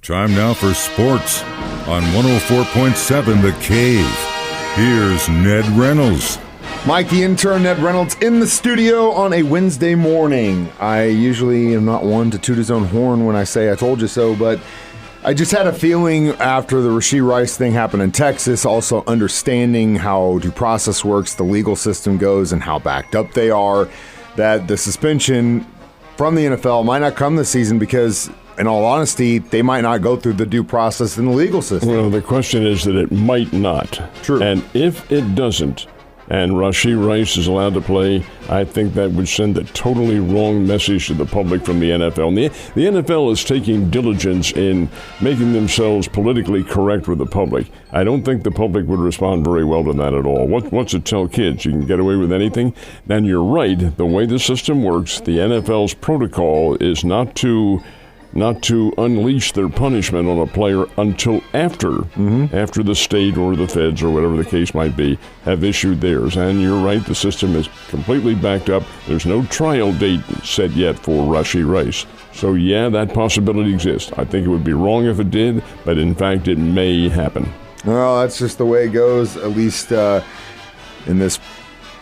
Time now for sports on 104.7 The Cave. Here's Ned Reynolds. Mike, the intern, Ned Reynolds, in the studio on a Wednesday morning. I usually am not one to toot his own horn when I say I told you so, but I just had a feeling after the Rashee Rice thing happened in Texas, also understanding how due process works, the legal system goes, and how backed up they are, that the suspension from the NFL might not come this season because, in all honesty, they might not go through the due process in the legal system. Well, the question is that it might not. True. And if it doesn't, and Rashee Rice is allowed to play, I think that would send a totally wrong message to the public from the NFL. And the NFL is taking diligence in making themselves politically correct with the public. I don't think the public would respond very well to that at all. What's it tell kids? You can get away with anything? And you're right, the way the system works, the NFL's protocol is not to unleash their punishment on a player until after the state or the feds or whatever the case might be have issued theirs. And you're right, the system is completely backed up. There's no trial date set yet for Rashee Rice. So yeah, that possibility exists. I think it would be wrong if it did, but in fact it may happen. Well, that's just the way it goes, at least in this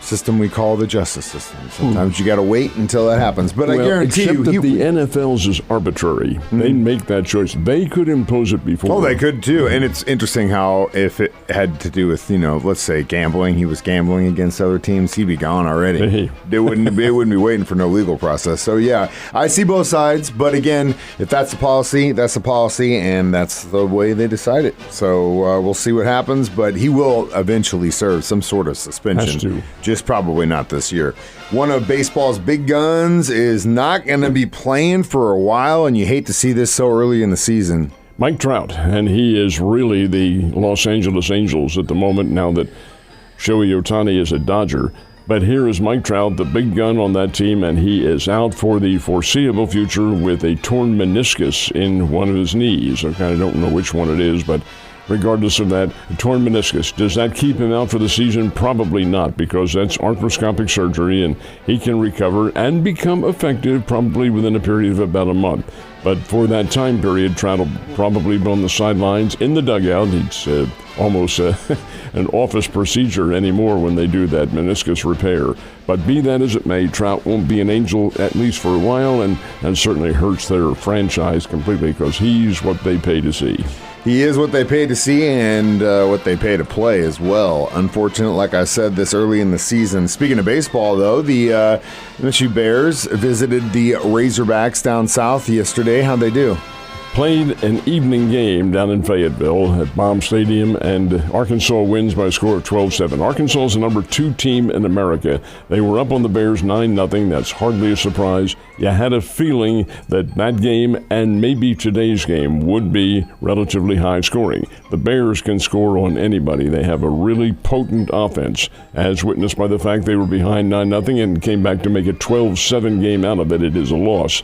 system we call the justice system. Sometimes you got to wait until that happens. But I guarantee except you, that the NFL's is arbitrary. They make that choice. They could impose it before. Oh, they could too. And it's interesting how if it had to do with, let's say gambling, he was gambling against other teams, he'd be gone already. Hey. They wouldn't be waiting for no legal process. So yeah, I see both sides. But again, if that's the policy, that's the policy, and that's the way they decide it. So we'll see what happens. But he will eventually serve some sort of suspension. Has to. Just probably not this year. One of baseball's big guns is not going to be playing for a while, and you hate to see this so early in the season. Mike Trout, and he is really the Los Angeles Angels at the moment now that Shohei Ohtani is a Dodger. But here is Mike Trout, the big gun on that team, and he is out for the foreseeable future with a torn meniscus in one of his knees. I kind of don't know which one it is, but regardless of that, a torn meniscus. Does that keep him out for the season? Probably not, because that's arthroscopic surgery, and he can recover and become effective probably within a period of about a month. But for that time period, Trout will probably be on the sidelines in the dugout. It's almost an office procedure anymore when they do that meniscus repair. But be that as it may, Trout won't be an Angel at least for a while, and certainly hurts their franchise completely because he's what they pay to see. He is what they pay to see and what they pay to play as well. Unfortunate, like I said, this early in the season. Speaking of baseball, though, the MSU Bears visited the Razorbacks down south yesterday. How'd they do? Played an evening game down in Fayetteville at Baum Stadium, and Arkansas wins by a score of 12-7. Arkansas is the number 2 team in America. They were up on the Bears 9-0. That's hardly a surprise. You had a feeling that game and maybe today's game would be relatively high scoring. The Bears can score on anybody. They have a really potent offense, as witnessed by the fact they were behind 9-0 and came back to make a 12-7 game out of it. It is a loss.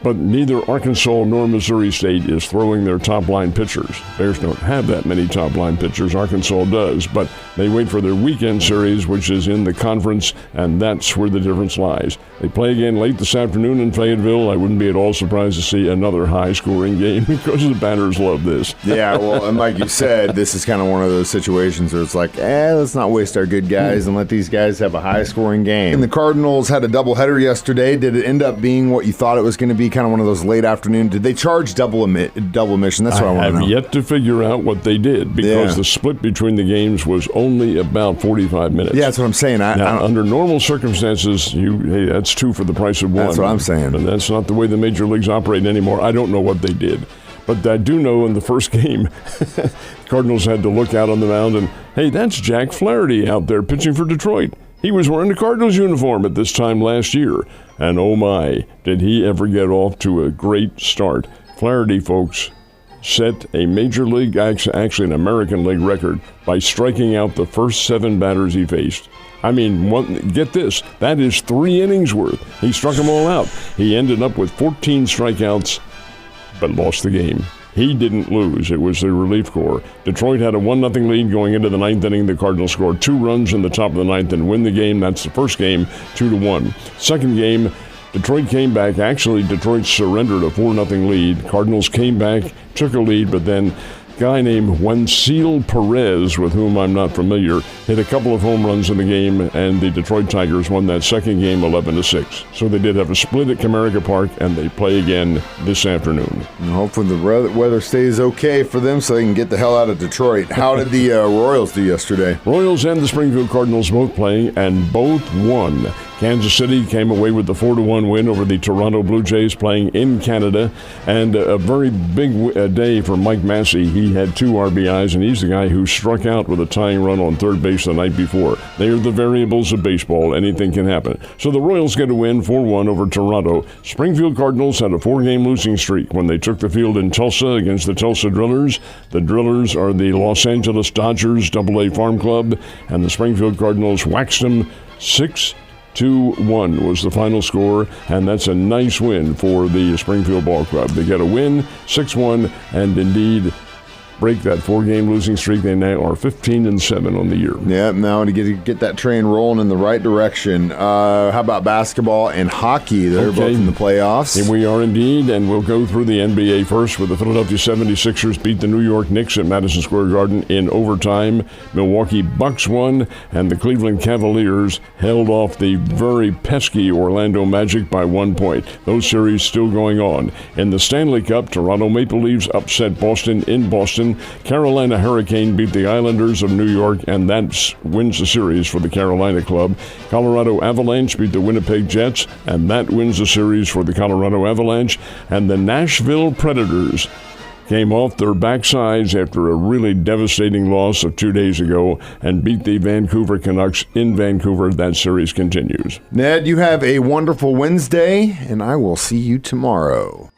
But neither Arkansas nor Missouri State is throwing their top-line pitchers. Bears don't have that many top-line pitchers. Arkansas does, but they wait for their weekend series, which is in the conference, and that's where the difference lies. They play again late this afternoon in Fayetteville. I wouldn't be at all surprised to see another high-scoring game because the Banners love this. Yeah, well, and like you said, this is kind of one of those situations where it's like, let's not waste our good guys and let these guys have a high-scoring game. And the Cardinals had a doubleheader yesterday. Did it end up being what you thought it was going to be? Kind of one of those late afternoon. Did they charge double emission? That's what I want to know. I have yet to figure out what they did because the split between the games was only about 45 minutes. Yeah, that's what I'm saying. Now, under normal circumstances, that's 2 for the price of 1. That's what I'm saying. And that's not the way the major leagues operate anymore. I don't know what they did. But I do know in the first game, Cardinals had to look out on the mound and, hey, that's Jack Flaherty out there pitching for Detroit. He was wearing the Cardinals uniform at this time last year. And oh my, did he ever get off to a great start. Flaherty, folks, set a major league, actually an American League record by striking out the first 7 batters he faced. I mean, get this, that is 3 innings worth. He struck them all out. He ended up with 14 strikeouts, but lost the game. He didn't lose. It was the relief corps. Detroit had a 1-0 lead going into the 9th inning. The Cardinals scored 2 runs in the top of the 9th and win the game. That's the first game, 2-1. Second game, Detroit came back. Actually, Detroit surrendered a 4-0 lead. Cardinals came back, took a lead, but then a guy named Wenceel Perez, with whom I'm not familiar, hit a couple of home runs in the game, and the Detroit Tigers won that second game 11-6. So they did have a split at Comerica Park, and they play again this afternoon. And hopefully the weather stays okay for them so they can get the hell out of Detroit. How did the Royals do yesterday? Royals and the Springfield Cardinals both playing, and both won. Kansas City came away with the 4-1 win over the Toronto Blue Jays playing in Canada, and a very big day for Mike Massey. He had 2 RBIs, and he's the guy who struck out with a tying run on third base the night before. They are the variables of baseball. Anything can happen. So the Royals get a win 4-1 over Toronto. Springfield Cardinals had a 4-game losing streak when they took the field in Tulsa against the Tulsa Drillers. The Drillers are the Los Angeles Dodgers AA Farm Club, and the Springfield Cardinals waxed them 6-1 was the final score, and that's a nice win for the Springfield Ball Club. They get a win, 6-1, and indeed break that 4-game losing streak. They now are 15-7 on the year. Yeah, now to get that train rolling in the right direction. How about basketball and hockey? They're both in the playoffs. And we are indeed, and we'll go through the NBA first with the Philadelphia 76ers beat the New York Knicks at Madison Square Garden in overtime. Milwaukee Bucks won, and the Cleveland Cavaliers held off the very pesky Orlando Magic by 1 point. Those series still going on. In the Stanley Cup, Toronto Maple Leafs upset Boston in Boston. Carolina Hurricane beat the Islanders of New York, and that wins the series for the Carolina club. Colorado Avalanche beat the Winnipeg Jets, and that wins the series for the Colorado Avalanche. And the Nashville Predators came off their backsides after a really devastating loss of 2 days ago and beat the Vancouver Canucks in Vancouver. That series continues. Ned, you have a wonderful Wednesday, and I will see you tomorrow.